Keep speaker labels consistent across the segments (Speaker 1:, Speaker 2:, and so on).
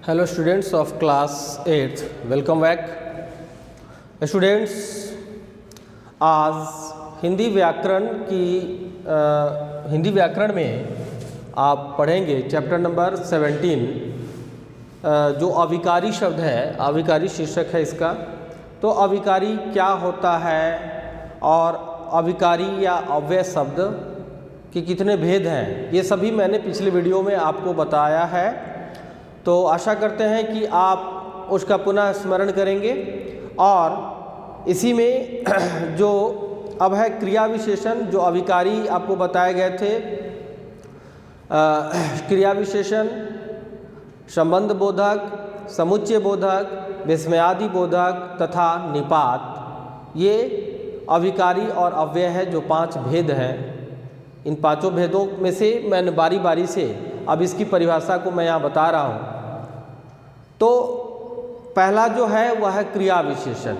Speaker 1: Hello students of class 8th, welcome back students. आज हिंदी व्याकरण में आप पढ़ेंगे चैप्टर नंबर 17, जो अविकारी शब्द है, अविकारी शीर्षक है इसका। तो अविकारी क्या होता है और अविकारी या अव्यय शब्द के कितने भेद हैं, ये सभी मैंने पिछले वीडियो में आपको बताया है। तो आशा करते हैं कि आप उसका पुनः स्मरण करेंगे। और इसी में जो अब है क्रिया विशेषण, जो अविकारी आपको बताए गए थे, क्रिया विशेषण, संबंध बोधक, समुच्चय बोधक, विस्मयादि बोधक तथा निपात, ये अविकारी और अव्यय है, जो 5 भेद हैं। इन 5 भेदों में से मैंने बारी बारी से अब इसकी परिभाषा को मैं यहाँ बता रहा हूँ। तो पहला जो है वह है क्रिया विशेषण।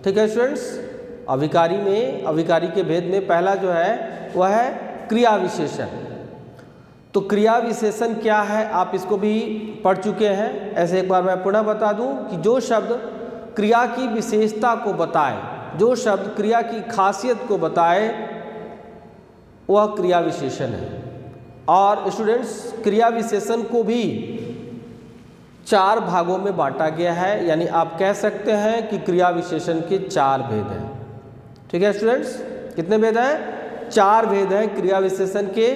Speaker 1: ठीक है स्टूडेंट्स, अविकारी के भेद में पहला जो है वह है क्रिया विशेषण। तो क्रिया विशेषण क्या है, आप इसको भी पढ़ चुके हैं। ऐसे एक बार मैं पुनः बता दूं कि जो शब्द क्रिया की विशेषता को बताए, जो शब्द क्रिया की खासियत को बताए, वह क्रिया विशेषण है। और स्टूडेंट्स, क्रिया विशेषण को भी 4 भागों में बांटा गया है, यानी आप कह सकते हैं कि क्रिया विशेषण के 4 भेद हैं। ठीक है स्टूडेंट्स, कितने भेद हैं? 4 भेद हैं क्रिया विशेषण के।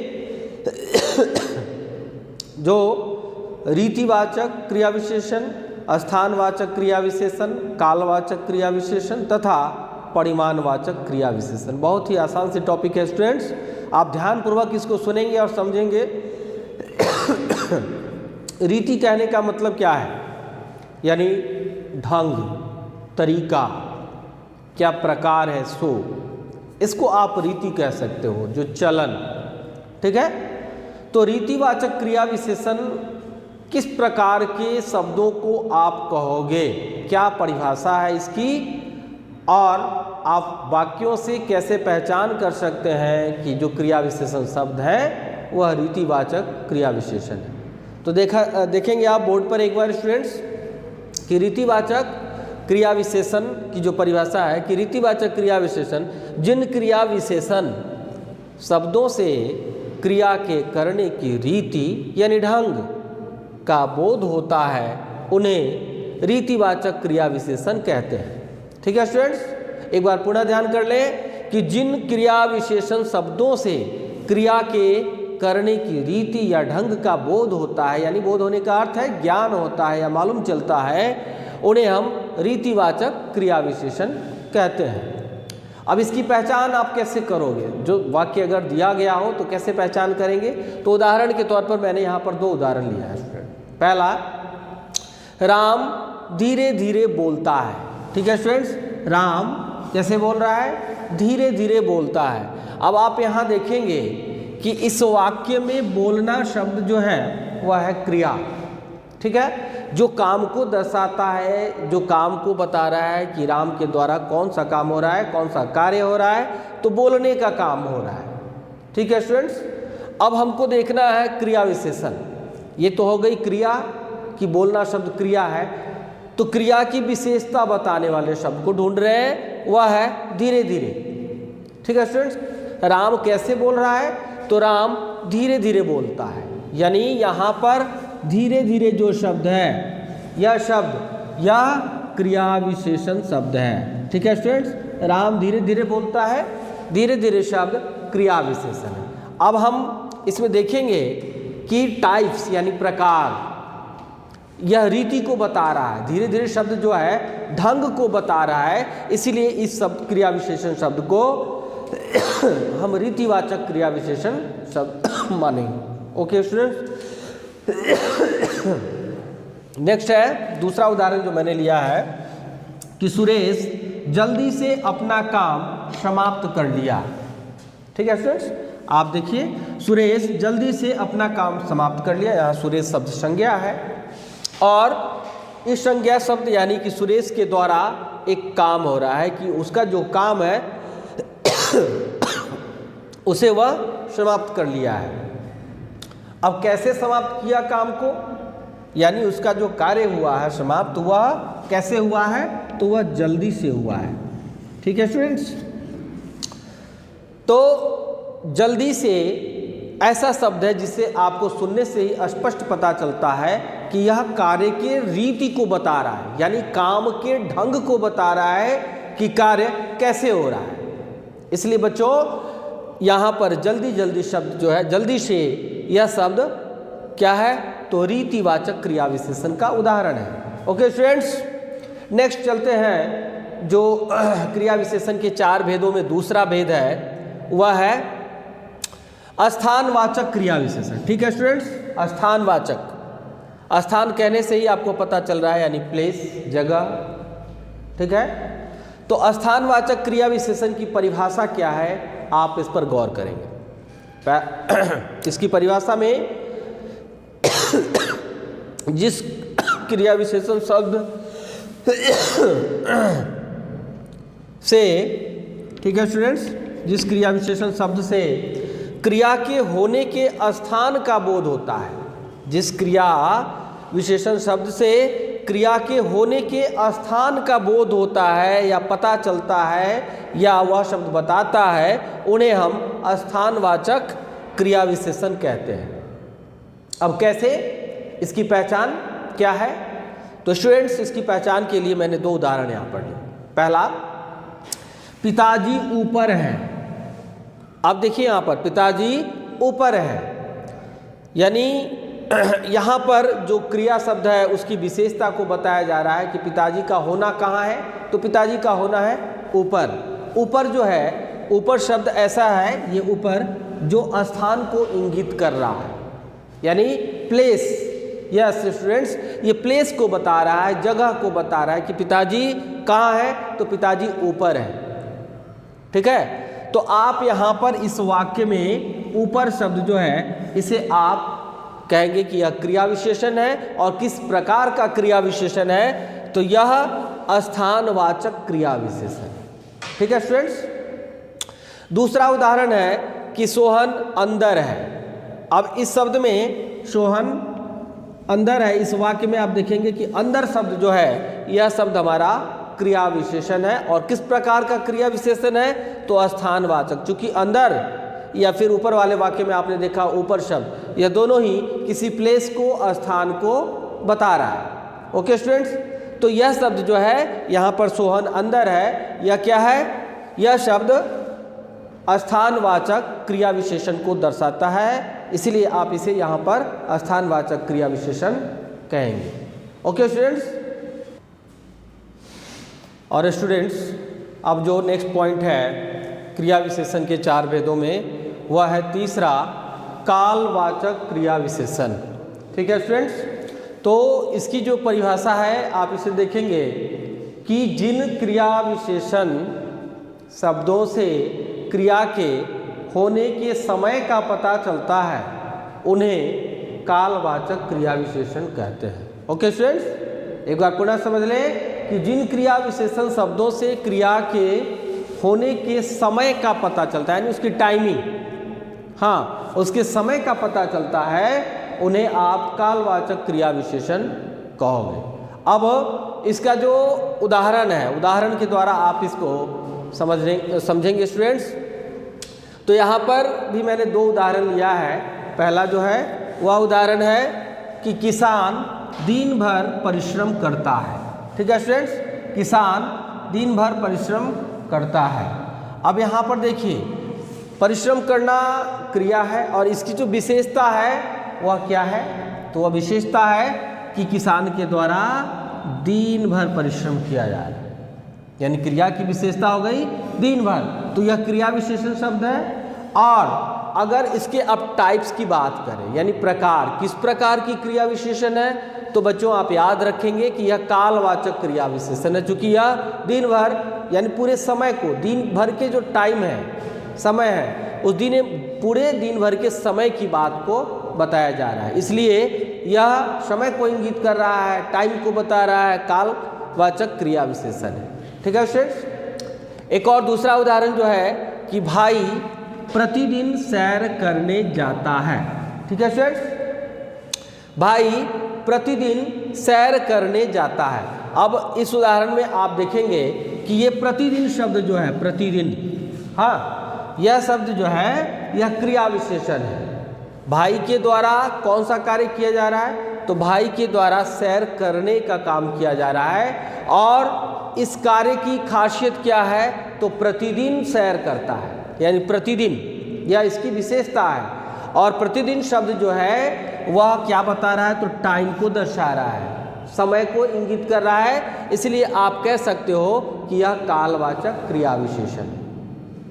Speaker 1: जो रीतिवाचक क्रिया विशेषण, स्थानवाचक क्रिया विशेषण, कालवाचक क्रिया विशेषण तथा परिमाणवाचक क्रिया विशेषण। बहुत ही आसान सी टॉपिक है स्टूडेंट्स, आप ध्यानपूर्वक इसको सुनेंगे और समझेंगे। रीति कहने का मतलब क्या है? यानी ढंग, तरीका, क्या प्रकार है, सो इसको आप रीति कह सकते हो, जो चलन। ठीक है, तो रीतिवाचक क्रिया विशेषण किस प्रकार के शब्दों को आप कहोगे, क्या परिभाषा है इसकी, और आप वाक्यों से कैसे पहचान कर सकते हैं कि जो क्रिया विशेषण शब्द है वह रीतिवाचक क्रिया विशेषण है। तो देखेंगे आप बोर्ड पर एक बार स्टूडेंट्स कि रीतिवाचक क्रिया विशेषण की जो परिभाषा है कि रीतिवाचक क्रिया विशेषण जिन क्रिया विशेषण शब्दों से क्रिया के करने की रीति यानी ढंग का बोध होता है, उन्हें रीतिवाचक क्रिया विशेषण कहते हैं। ठीक है स्टूडेंट्स, एक बार पुनः ध्यान कर लें कि जिन क्रिया विशेषण शब्दों से क्रिया के करने की रीति या ढंग का बोध होता है, यानी बोध होने का अर्थ है ज्ञान होता है या मालूम चलता है, उन्हें हम रीतिवाचक क्रिया विशेषण कहते हैं। अब इसकी पहचान आप कैसे करोगे? जो वाक्य अगर दिया गया हो तो कैसे पहचान करेंगे? तो उदाहरण के तौर पर मैंने यहाँ पर 2 उदाहरण लिया है स्टूडेंट। पहला, राम धीरे धीरे बोलता है। ठीक है स्टूडेंट्स, राम कैसे बोल रहा है? धीरे धीरे बोलता है। अब आप यहाँ देखेंगे कि इस वाक्य में बोलना शब्द जो है वह है क्रिया। ठीक है, जो काम को दर्शाता है, जो काम को बता रहा है कि राम के द्वारा कौन सा काम हो रहा है, कौन सा कार्य हो रहा है, तो बोलने का काम हो रहा है। ठीक है स्टूडेंट्स, अब हमको देखना है क्रिया विशेषण। ये तो हो गई क्रिया कि बोलना शब्द क्रिया है, तो क्रिया की विशेषता बताने वाले शब्द को ढूंढ रहे हैं, वह है धीरे धीरे। ठीक है स्टूडेंट्स, राम कैसे बोल रहा है? तो राम धीरे धीरे बोलता है, यानी यहाँ पर धीरे धीरे जो शब्द है, यह शब्द या क्रिया विशेषण शब्द है। ठीक है स्टूडेंट्स, राम धीरे धीरे बोलता है, धीरे धीरे शब्द क्रिया विशेषण है। अब हम इसमें देखेंगे कि टाइप्स यानी प्रकार, यह रीति को बता रहा है। धीरे धीरे शब्द जो है ढंग को बता रहा है, इसीलिए इस शब्द क्रिया विशेषण शब्द को हम रीतिवाचक क्रिया विशेषण शब्द मानेंगे। ओके स्टूडेंट्स, नेक्स्ट है दूसरा उदाहरण जो मैंने लिया है कि सुरेश जल्दी से अपना काम समाप्त कर लिया। ठीक है स्टूडेंट्स, आप देखिए, सुरेश जल्दी से अपना काम समाप्त कर लिया। यहाँ सुरेश शब्द संज्ञा है, और इस संज्ञा शब्द यानी कि सुरेश के द्वारा एक काम हो रहा है कि उसका जो काम है उसे वह समाप्त कर लिया है। अब कैसे समाप्त किया काम को? यानी उसका जो कार्य हुआ है समाप्त हुआ, कैसे हुआ है, तो वह जल्दी से हुआ है। ठीक है स्टूडेंट्स, तो जल्दी से ऐसा शब्द है जिसे आपको सुनने से ही स्पष्ट पता चलता है कि यह कार्य के रीति को बता रहा है, यानी काम के ढंग को बता रहा है कि कार्य कैसे हो रहा है। इसलिए बच्चों यहाँ पर जल्दी जल्दी शब्द जो है, जल्दी से, यह शब्द क्या है, तो रीतिवाचक क्रिया विशेषण का उदाहरण है। ओके स्टूडेंट्स, नेक्स्ट चलते हैं। जो क्रिया विशेषण के 4 भेदों में दूसरा भेद है वह है स्थानवाचक क्रिया विशेषण। ठीक है स्टूडेंट्स, स्थानवाचक, स्थान कहने से ही आपको पता चल रहा है, यानी प्लेस, जगह। ठीक है, तो स्थानवाचक क्रिया विशेषण की परिभाषा क्या है, आप इस पर गौर करेंगे। इसकी परिभाषा में जिस क्रिया विशेषण शब्द से, ठीक है स्टूडेंट्स, जिस क्रिया विशेषण शब्द से क्रिया के होने के स्थान का बोध होता है, जिस क्रिया विशेषण शब्द से क्रिया के होने के स्थान का बोध होता है या पता चलता है या वह शब्द बताता है, उन्हें हम स्थानवाचक क्रिया विशेषण कहते हैं। अब कैसे, इसकी पहचान क्या है, तो स्टूडेंट्स इसकी पहचान के लिए मैंने 2 उदाहरण यहाँ पर लिए। पहला, पिताजी ऊपर हैं। अब देखिए यहाँ पर पिताजी ऊपर है, यानी यहाँ पर जो क्रिया शब्द है उसकी विशेषता को बताया जा रहा है कि पिताजी का होना कहाँ है, तो पिताजी का होना है ऊपर। ऊपर जो है, ऊपर शब्द ऐसा है, ये ऊपर जो स्थान को इंगित कर रहा है, यानी प्लेस। यस स्टूडेंट्स, ये प्लेस को बता रहा है, जगह को बता रहा है कि पिताजी कहाँ है, तो पिताजी ऊपर है। ठीक है, तो आप यहाँ पर इस वाक्य में ऊपर शब्द जो है इसे आप कहेंगे कि यह क्रिया विशेषण है, और किस प्रकार का क्रिया विशेषण है, तो यह स्थानवाचक क्रिया विशेषण। ठीक है स्टूडेंट्स, दूसरा उदाहरण है कि सोहन अंदर है। अब इस शब्द में सोहन अंदर है, इस वाक्य में आप देखेंगे कि अंदर शब्द जो है, यह शब्द हमारा क्रिया विशेषण है, और किस प्रकार का क्रिया विशेषण है, तो स्थानवाचक। चूंकि अंदर या फिर ऊपर वाले वाक्य में आपने देखा ऊपर शब्द, यह दोनों ही किसी प्लेस को, स्थान को बता रहा है। ओके स्टूडेंट्स, तो यह शब्द जो है यहाँ पर सोहन अंदर है, यह क्या है, यह शब्द स्थानवाचक क्रिया विशेषण को दर्शाता है, इसलिए आप इसे यहाँ पर स्थानवाचक क्रिया विशेषण कहेंगे। ओके स्टूडेंट्स, और स्टूडेंट्स अब जो नेक्स्ट पॉइंट है क्रिया विशेषण के 4 भेदों में, वह है तीसरा, कालवाचक क्रिया विशेषण। ठीक है स्टूडेंट्स, तो इसकी जो परिभाषा है आप इसे देखेंगे कि जिन क्रिया विशेषण शब्दों से क्रिया के होने के समय का पता चलता है, उन्हें कालवाचक क्रिया विशेषण कहते हैं। ओके स्टूडेंट्स, एक बार पुनः समझ लें कि जिन क्रिया विशेषण शब्दों से क्रिया के होने के समय का पता चलता है, यानी उसकी टाइमिंग, हाँ उसके समय का पता चलता है, उन्हें आप कालवाचक क्रिया विशेषण कहोगे। अब इसका जो उदाहरण है, उदाहरण के द्वारा आप इसको समझेंगे स्टूडेंट्स। तो यहाँ पर भी मैंने 2 उदाहरण लिया है। पहला जो है वह उदाहरण है कि किसान दिन भर परिश्रम करता है। ठीक है स्टूडेंट्स, किसान दिन भर परिश्रम करता है। अब यहाँ पर देखिए, परिश्रम करना क्रिया है, और इसकी जो विशेषता है वह क्या है, तो वह विशेषता है कि किसान के द्वारा दिन भर परिश्रम किया जा रहा है, यानी क्रिया की विशेषता हो गई दिन भर, तो यह क्रिया विशेषण शब्द है। और अगर इसके अब टाइप्स की बात करें, यानी प्रकार, किस प्रकार की क्रिया विशेषण है, तो बच्चों आप याद रखेंगे कि यह कालवाचक क्रिया विशेषण है, चूंकि यह दिन भर यानी पूरे समय को, दिन भर के जो टाइम है, समय है, उस दिन पूरे दिन भर के समय की बात को बताया जा रहा है, इसलिए यह समय को इंगित कर रहा है, टाइम को बता रहा है, कालवाचक क्रिया विशेषण है। ठीक है स्टूडेंट्स, एक और दूसरा उदाहरण जो है कि भाई प्रतिदिन सैर करने जाता है। ठीक है स्टूडेंट्स, भाई प्रतिदिन सैर करने जाता है। अब इस उदाहरण में आप देखेंगे कि ये प्रतिदिन शब्द जो है, प्रतिदिन, हाँ, यह शब्द जो है यह क्रिया विशेषण है। भाई के द्वारा कौन सा कार्य किया जा रहा है? तो भाई के द्वारा सैर करने का काम किया जा रहा है। और इस कार्य की खासियत क्या है? तो प्रतिदिन सैर करता है, यानी प्रतिदिन, यह इसकी विशेषता है। और प्रतिदिन शब्द जो है वह क्या बता रहा है? तो टाइम को दर्शा रहा है, समय को इंगित कर रहा है। इसलिए आप कह सकते हो कि यह कालवाचक क्रिया विशेषण है।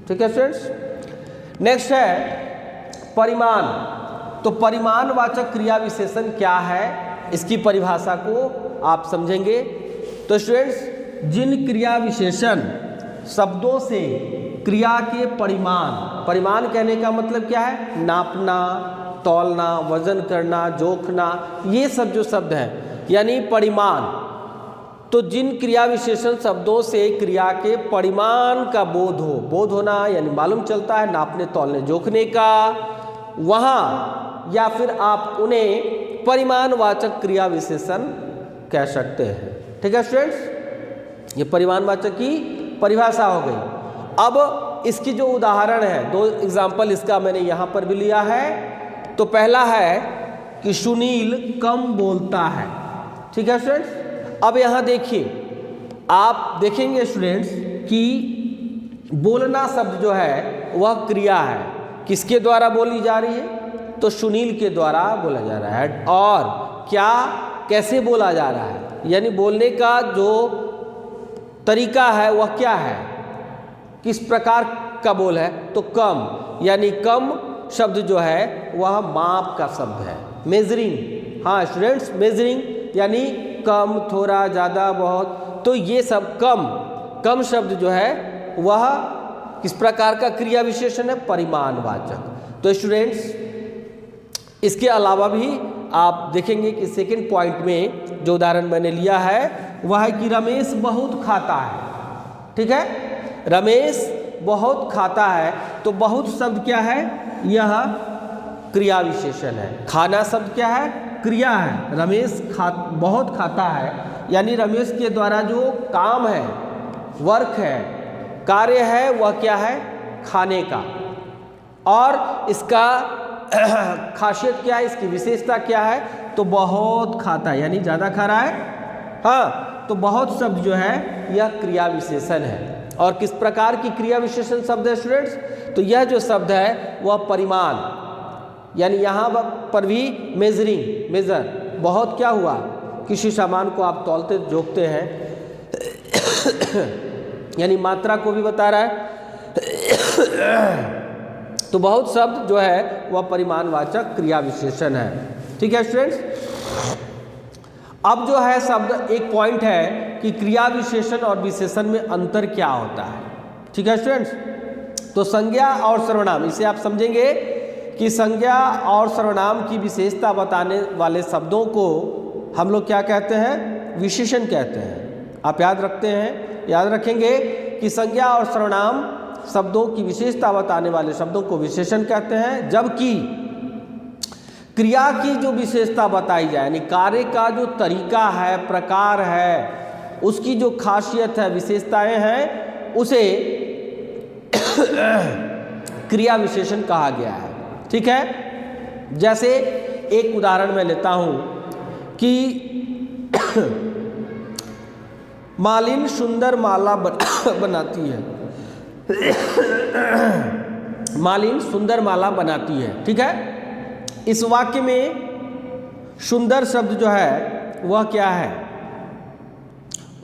Speaker 1: ठीक है स्टूडेंट्स। नेक्स्ट है परिमाण। तो परिमाणवाचक क्रिया विशेषण क्या है, इसकी परिभाषा को आप समझेंगे। तो स्टूडेंट्स, जिन क्रिया विशेषण शब्दों से क्रिया के परिमाण, परिमाण कहने का मतलब क्या है? नापना, तौलना, वजन करना, जोखना, ये सब जो शब्द हैं यानी परिमाण। तो जिन क्रिया विशेषण शब्दों से क्रिया के परिमाण का बोध हो, बोध होना यानी मालूम चलता है, नापने, तौलने, जोखने का, वहाँ या फिर आप उन्हें परिमाणवाचक क्रिया विशेषण कह सकते हैं। ठीक है स्टूडेंट्स, ये परिमाणवाचक की परिभाषा हो गई। अब इसकी जो उदाहरण है, दो एग्जाम्पल इसका मैंने यहाँ पर भी लिया है। तो पहला है कि सुनील कम बोलता है। ठीक है स्टूडेंट्स। अब यहाँ देखिए, आप देखेंगे स्टूडेंट्स कि बोलना शब्द जो है वह क्रिया है। किसके द्वारा बोली जा रही है? तो सुनील के द्वारा बोला जा रहा है। और क्या, कैसे बोला जा रहा है, यानी बोलने का जो तरीका है वह क्या है, किस प्रकार का बोल है? तो कम, यानी कम शब्द जो है वह माप का शब्द है, मेजरिंग। हाँ स्टूडेंट्स, मेजरिंग यानी कम, थोड़ा, ज़्यादा, बहुत। तो ये सब कम शब्द जो है वह किस प्रकार का क्रिया विशेषण है? परिमाणवाचक। तो स्टूडेंट्स, इसके अलावा भी आप देखेंगे कि सेकंड पॉइंट में जो उदाहरण मैंने लिया है वह है कि रमेश बहुत खाता है। ठीक है, रमेश बहुत खाता है। तो बहुत शब्द क्या है? यह क्रिया विशेषण है। खाना शब्द क्या है? क्रिया है। रमेश बहुत खाता है, यानी रमेश के द्वारा जो काम है, वर्क है, कार्य है, वह क्या है? खाने का। और इसका खासियत क्या है, इसकी विशेषता क्या है? तो बहुत खाता है, यानी ज़्यादा खा रहा है। हाँ, तो बहुत शब्द जो है यह क्रिया विशेषण है। और किस प्रकार की क्रिया विशेषण शब्द है स्टूडेंट्स? तो यह जो शब्द है वह परिमाण, यानी यहाँ पर भी मेजरिंग, मेजर, बहुत क्या हुआ? किसी सामान को आप तौलते, जोखते हैं, यानी मात्रा को भी बता रहा है। तो बहुत शब्द जो है वह परिमाणवाचक क्रिया विशेषण है। ठीक है स्टूडेंट्स। अब जो है शब्द, एक पॉइंट है कि क्रिया विशेषण और विशेषण में अंतर क्या होता है। ठीक है स्टूडेंट्स। तो संज्ञा और सर्वनाम, इसे आप समझेंगे कि संज्ञा और सर्वनाम की विशेषता बताने वाले शब्दों को हम लोग क्या कहते हैं? विशेषण कहते हैं। आप याद रखते हैं, याद रखेंगे कि संज्ञा और सर्वनाम शब्दों की विशेषता बताने वाले शब्दों को विशेषण कहते हैं, जबकि क्रिया की जो विशेषता बताई जाए, यानी कार्य का जो तरीका है, प्रकार है, उसकी जो खासियत है, विशेषताएं हैं, उसे क्रिया विशेषण कहा गया है। ठीक है। जैसे एक उदाहरण मैं लेता हूं कि मालिन सुंदर माला बनाती है। मालिन सुंदर माला बनाती है। ठीक है। इस वाक्य में सुंदर शब्द जो है वह क्या है?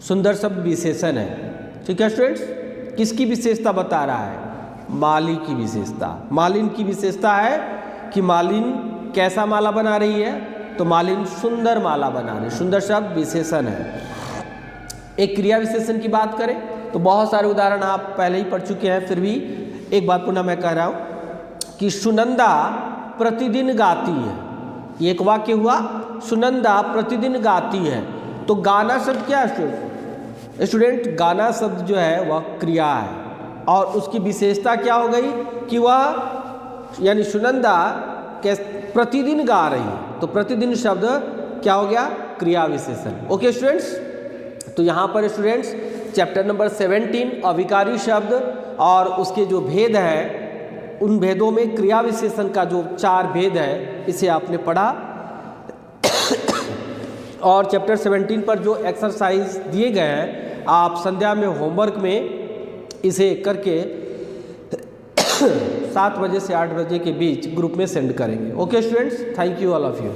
Speaker 1: सुंदर शब्द विशेषण है। ठीक है स्टूडेंट्स। किसकी विशेषता बता रहा है? माली की विशेषता। मालिन की विशेषता है कि मालिन कैसा माला बना रही है? तो मालिन सुंदर माला बना रही है। सुंदर शब्द विशेषण है। एक क्रिया विशेषण की बात करें तो बहुत सारे उदाहरण आप पहले ही पढ़ चुके हैं, फिर भी एक बार पुनः मैं कह रहा हूं कि सुनंदा प्रतिदिन गाती है। ये एक वाक्य हुआ, सुनंदा प्रतिदिन गाती है। तो गाना शब्द क्या है स्टूडेंट? गाना शब्द जो है वह क्रिया है और उसकी विशेषता क्या हो गई कि वह यानी सुनंदा प्रतिदिन गा रही है। तो प्रतिदिन शब्द क्या हो गया, क्रिया विशेषण। ओके स्टूडेंट्स, तो यहाँ पर स्टूडेंट्स चैप्टर नंबर 17 अविकारी शब्द और उसके जो भेद है, उन भेदों में क्रिया विशेषण का जो 4 भेद है इसे आपने पढ़ा। और चैप्टर 17 पर जो एक्सरसाइज दिए गए हैं आप संध्या में होमवर्क में इसे करके 7 बजे से 8 बजे के बीच ग्रुप में सेंड करेंगे। Okay students, thank you all of you.